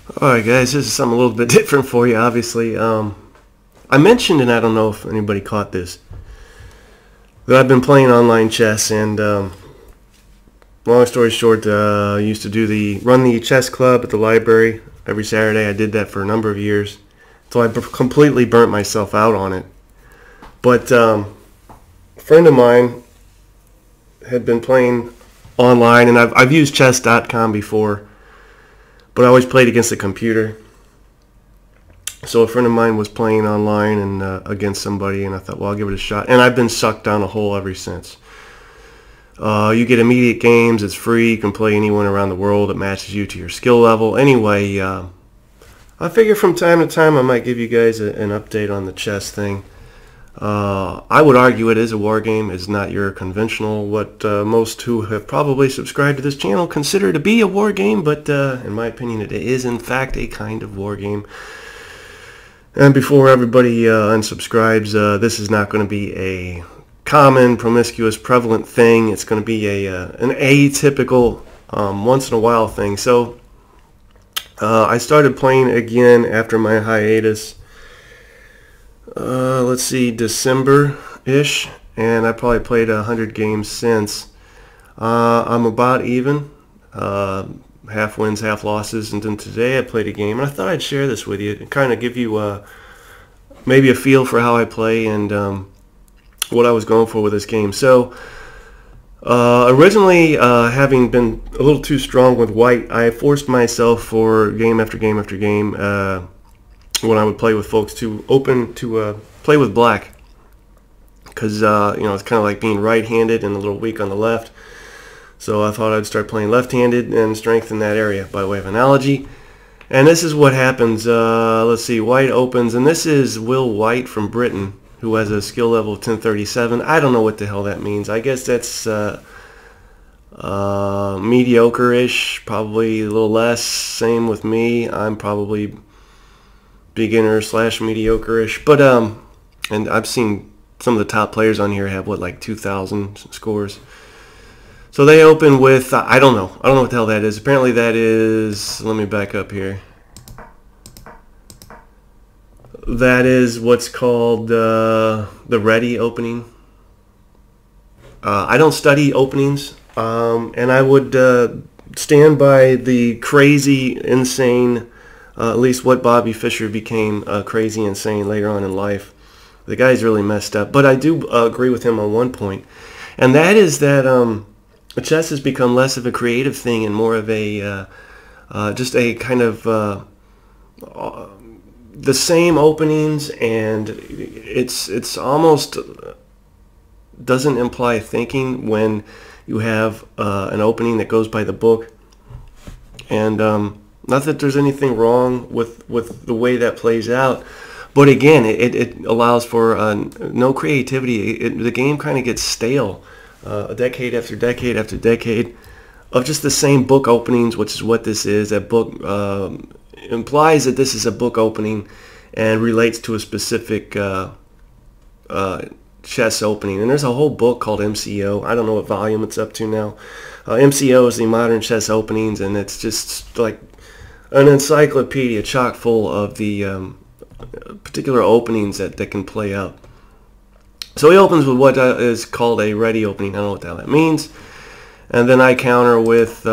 Alright guys, this is something a little bit different for you, obviously. I mentioned, and I don't know if anybody caught this, that I've been playing online chess, and long story short, I used to run the chess club at the library every Saturday. I did that for a number of years, so I completely burnt myself out on it. But a friend of mine had been playing online, and I've used chess.com before, but I always played against the computer. So a friend of mine was playing online and against somebody, and I thought, well, I'll give it a shot. And I've been sucked down a hole ever since. You get immediate games. It's free. You can play anyone around the world that matches you to your skill level. Anyway, I figure from time to time I might give you guys an update on the chess thing. I would argue it is a war game. It's not your conventional, what most who have probably subscribed to this channel consider to be a war game, but in my opinion it is in fact a kind of war game. And before everybody unsubscribes, this is not going to be a common, promiscuous, prevalent thing. It's going to be an atypical, once in a while thing. So I started playing again after my hiatus. Let's see, December-ish, and I probably played 100 games since. I'm about even, half wins, half losses, and then today I played a game, and I thought I'd share this with you and kind of give you maybe a feel for how I play and what I was going for with this game. So originally, having been a little too strong with white, I forced myself for game after game after game when I would play with folks to play with black, because you know, it's kind of like being right-handed and a little weak on the left. So I thought I'd start playing left-handed and strengthen that area by way of analogy. And this is what happens. Let's see, white opens, and this is Will White from Britain, who has a skill level of 1037. I don't know what the hell that means. I guess that's mediocre-ish, probably a little less. Same with me. I'm probably beginner / mediocre-ish. But and I've seen some of the top players on here have what, like 2,000 scores. So they open with I don't know what the hell that is. Apparently that is, let me back up here. That is what's called the ready opening. I don't study openings, and I would stand by the crazy, insane, at least what Bobby Fischer became crazy, insane later on in life. The guy's really messed up. But I do agree with him on one point, and that is that chess has become less of a creative thing and more of a just a kind of the same openings, and it's almost doesn't imply thinking when you have an opening that goes by the book. And not that there's anything wrong with the way that plays out, but again, it allows for no creativity. The game kind of gets stale. A decade after decade after decade of just the same book openings, which is what this is. That book implies that this is a book opening and relates to a specific chess opening. And there's a whole book called MCO. I don't know what volume it's up to now. MCO is the Modern Chess Openings, and it's just like an encyclopedia chock full of the particular openings that can play out. So he opens with what is called a ready opening. I don't know what the hell that means. And then I counter with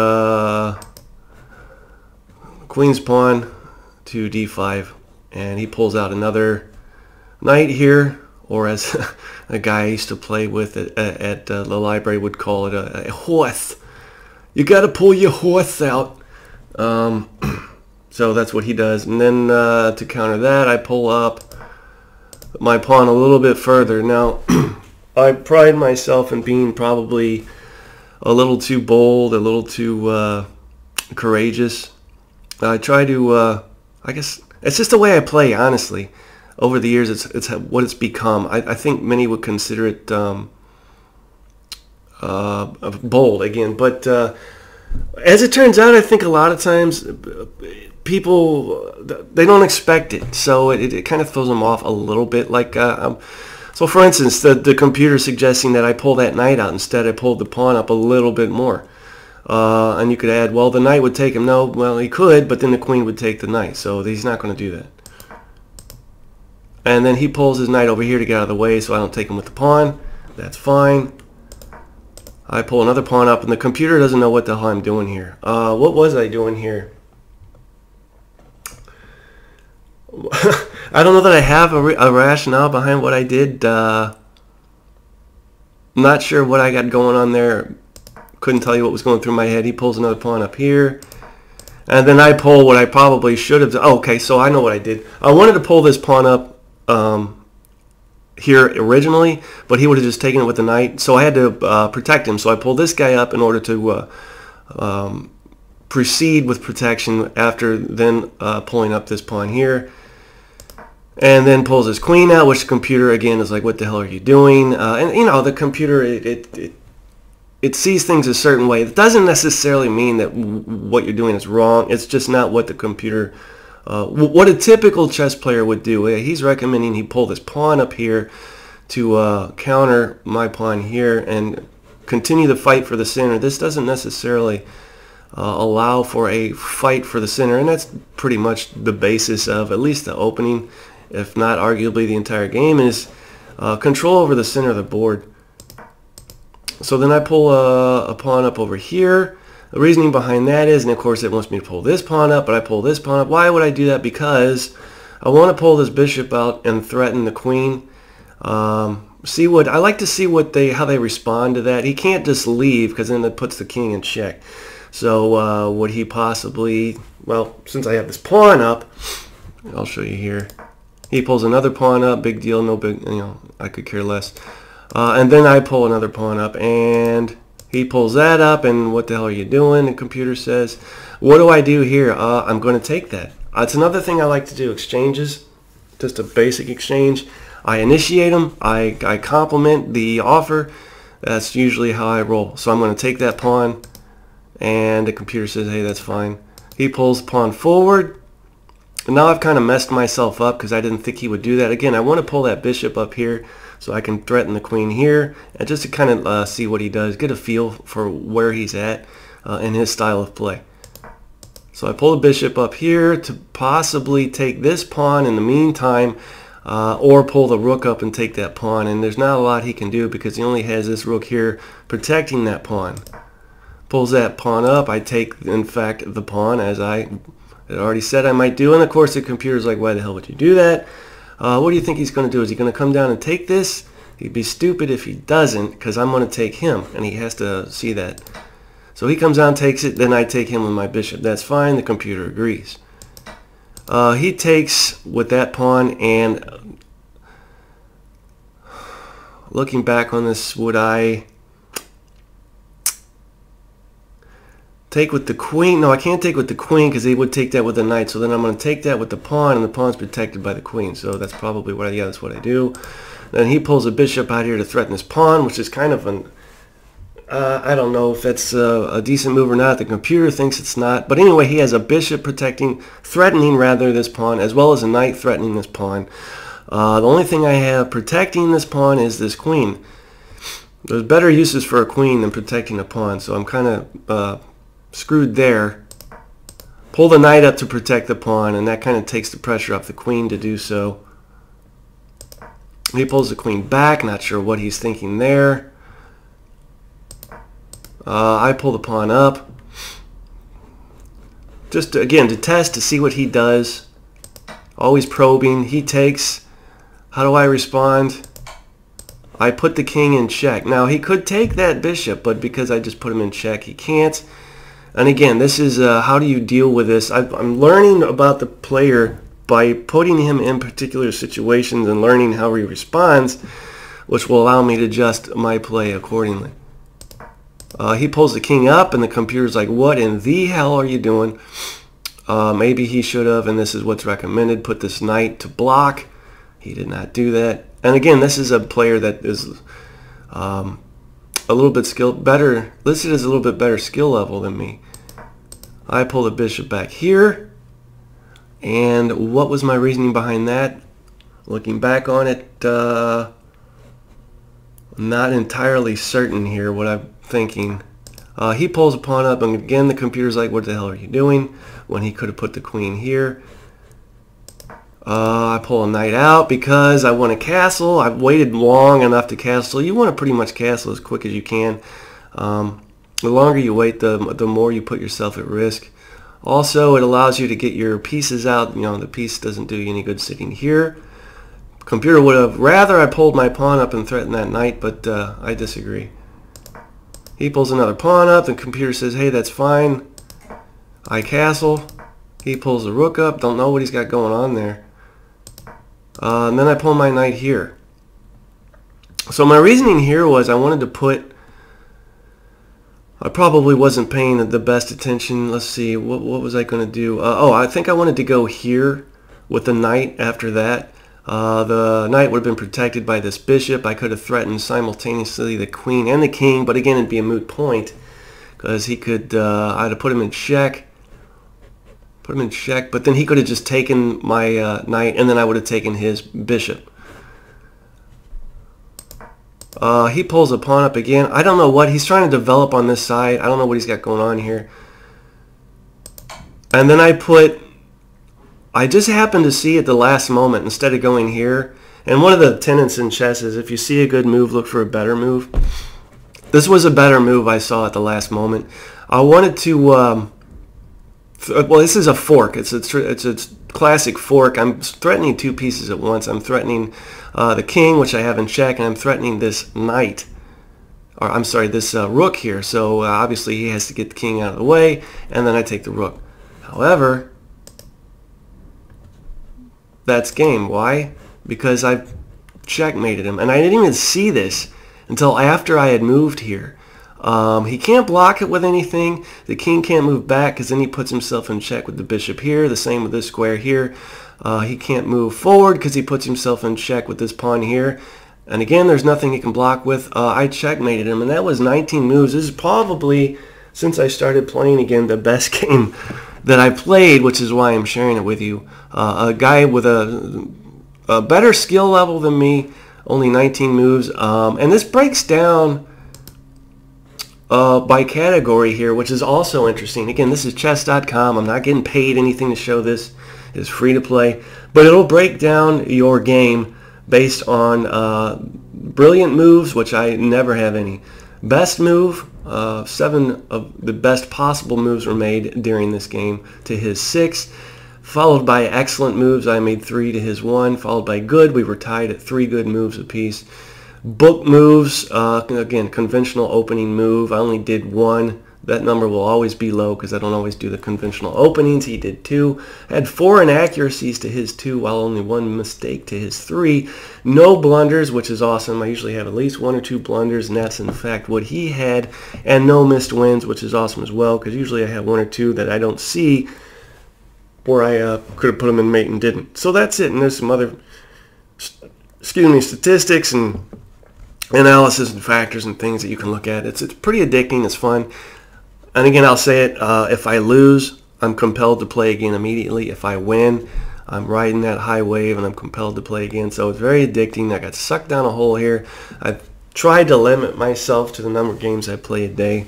Queen's Pawn to D5. And he pulls out another knight here, or as a guy I used to play with at the library would call it a horse. You got to pull your horse out. So that's what he does. And then to counter that, I pull up my pawn a little bit further. Now, I pride myself in being probably a little too bold, a little too courageous. I try to, I guess, it's just the way I play, honestly. Over the years, it's what it's become. I think many would consider it bold, again. But as it turns out, I think a lot of times people, they don't expect it, so it kind of throws them off a little bit. Like so for instance, the computer suggesting that I pull that knight out, instead I pulled the pawn up a little bit more. And you could add, well, the knight would take him. No, well, he could, but then the queen would take the knight. So he's not going to do that. And then he pulls his knight over here to get out of the way so I don't take him with the pawn. That's fine. I pull another pawn up, and the computer doesn't know what the hell I'm doing here. What was I doing here? I don't know that I have a rationale behind what I did. I'm not sure what I got going on there. Couldn't tell you what was going through my head. He pulls another pawn up here. And then I pull what I probably should have done. Oh, okay, so I know what I did. I wanted to pull this pawn up here originally, but he would have just taken it with the knight. So I had to protect him. So I pulled this guy up in order to proceed with protection after then pulling up this pawn here. And then pulls his queen out, which the computer, again, is like, what the hell are you doing? And, you know, the computer, it sees things a certain way. It doesn't necessarily mean that what you're doing is wrong. It's just not what the computer, what a typical chess player would do. He's recommending he pull this pawn up here to counter my pawn here and continue the fight for the center. This doesn't necessarily allow for a fight for the center, and that's pretty much the basis of at least the opening, if not arguably the entire game, is control over the center of the board. So then I pull a pawn up over here. The reasoning behind that is, and of course it wants me to pull this pawn up, but I pull this pawn up. Why would I do that? Because I want to pull this bishop out and threaten the queen. See what I like to see what how they respond to that. He can't just leave because then it puts the king in check. So would he possibly? Well, since I have this pawn up, I'll show you here. He pulls another pawn up. Big deal. No big. You know, I could care less. And then I pull another pawn up, and he pulls that up. And what the hell are you doing? The computer says, "What do I do here? I'm going to take that." It's another thing I like to do. Exchanges, just a basic exchange. I initiate them. I compliment the offer. That's usually how I roll. So I'm going to take that pawn, and the computer says, "Hey, that's fine." He pulls pawn forward. And now I've kind of messed myself up because I didn't think he would do that. Again, I want to pull that bishop up here so I can threaten the queen here, and just to kind of see what he does, get a feel for where he's at in his style of play. So I pull the bishop up here to possibly take this pawn in the meantime, or pull the rook up and take that pawn. And there's not a lot he can do because he only has this rook here protecting that pawn. Pulls that pawn up. I take, in fact, the pawn as I had already said I might do. And of course the computer's like, why the hell would you do that? What do you think he's going to do? Is he going to come down and take this? He'd be stupid if he doesn't, because I'm going to take him, and he has to see that. So he comes down, takes it, then I take him with my bishop. That's fine. The computer agrees. He takes with that pawn, and looking back on this, would I take with the queen? No, I can't take with the queen because he would take that with the knight. So then I'm going to take that with the pawn, and the pawn's protected by the queen. So that's probably what that's what I do. Then he pulls a bishop out here to threaten his pawn, which is kind of an, I don't know if that's a decent move or not. The computer thinks it's not. But anyway, he has a bishop threatening rather this pawn, as well as a knight threatening this pawn. The only thing I have protecting this pawn is this queen. There's better uses for a queen than protecting a pawn, so I'm kind of screwed there. Pull the knight up to protect the pawn, and that kind of takes the pressure off the queen to do so. He pulls the queen back, not sure what he's thinking there. I pull the pawn up, just again to test to see what he does. Always probing. He takes. How do I respond? I put the king in check. Now he could take that bishop, but because I just put him in check, he can't. And again, this is how do you deal with this? I'm learning about the player by putting him in particular situations and learning how he responds, which will allow me to adjust my play accordingly. He pulls the king up, and the computer's like, what in the hell are you doing? Maybe he should have, and this is what's recommended, put this knight to block. He did not do that. And again, this is a player that is a little bit listed as a little bit better skill level than me. I pull the bishop back here, and what was my reasoning behind that? Looking back on it, I'm not entirely certain here what I'm thinking. He pulls a pawn up, and again the computer's like, what the hell are you doing? When he could have put the queen here. I pull a knight out because I want a castle. I've waited long enough to castle. You want to pretty much castle as quick as you can. The longer you wait, the more you put yourself at risk. Also, it allows you to get your pieces out. You know, the piece doesn't do you any good sitting here. Computer would have rather I pulled my pawn up and threatened that knight, but I disagree. He pulls another pawn up. The computer says, hey, that's fine. I castle. He pulls the rook up. Don't know what he's got going on there. And then I pull my knight here. So my reasoning here was I wanted to put... I probably wasn't paying the best attention. Let's see, what was I going to do? I think I wanted to go here with the knight after that. The knight would have been protected by this bishop. I could have threatened simultaneously the queen and the king, but again, it'd be a moot point because he could, I'd have put him in check. But then he could have just taken my knight, and then I would have taken his bishop. He pulls a pawn up again. I don't know what he's trying to develop on this side. I don't know what he's got going on here. And then I just happened to see at the last moment instead of going here. And one of the tenets in chess is if you see a good move, look for a better move. This was a better move I saw at the last moment. I wanted to, well, this is a fork. It's a classic fork. I'm threatening two pieces at once. I'm threatening the king, which I have in check, and I'm threatening this knight. Or I'm sorry, this rook here. So obviously he has to get the king out of the way, and then I take the rook. However, that's game. Why? Because I've checkmated him, and I didn't even see this until after I had moved here. He can't block it with anything. The king can't move back because then he puts himself in check with the bishop here. The same with this square here. He can't move forward because he puts himself in check with this pawn here. And again, there's nothing he can block with. I checkmated him, and that was 19 moves. This is probably, since I started playing again, the best game that I played, which is why I'm sharing it with you. A guy with a better skill level than me, only 19 moves. And this breaks down by category here, which is also interesting. Again, this is chess.com. I'm not getting paid anything to show this. It's free to play. But it'll break down your game based on brilliant moves, which I never have any. Best move, 7 of the best possible moves were made during this game to his 6. Followed by excellent moves, I made 3 to his 1. Followed by good, we were tied at 3 good moves apiece. Book moves, again, conventional opening move. I only did 1. That number will always be low because I don't always do the conventional openings. He did 2. I had 4 inaccuracies to his 2, while only 1 mistake to his 3. No blunders, which is awesome. I usually have at least 1 or 2 blunders, and that's in fact what he had. And no missed wins, which is awesome as well, because usually I have 1 or 2 that I don't see where I could have put them in mate and didn't. So that's it. And there's some other, statistics and analysis and factors and things that you can look at. It's pretty addicting. It's fun. And again, I'll say it, if I lose, I'm compelled to play again immediately. If I win, I'm riding that high wave and I'm compelled to play again. So it's very addicting. I got sucked down a hole here. I've tried to limit myself to the number of games I play a day.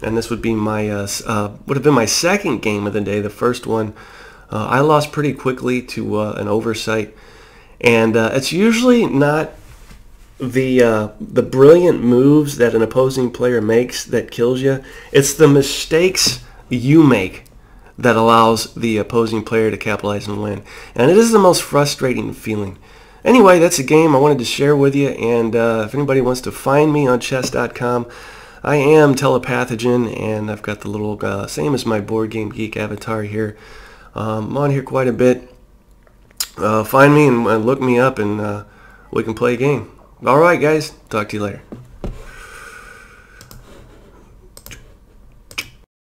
And this would be my would have been my second game of the day. The first one, I lost pretty quickly to an oversight. And it's usually not the brilliant moves that an opposing player makes that kills you. It's the mistakes you make that allows the opposing player to capitalize and win. And it is the most frustrating feeling. Anyway, that's a game I wanted to share with you. And if anybody wants to find me on chess.com, I am Telepathogen, and I've got the little, same as my Board Game Geek avatar here. I'm on here quite a bit. Find me and look me up, and we can play a game. Alright guys, talk to you later.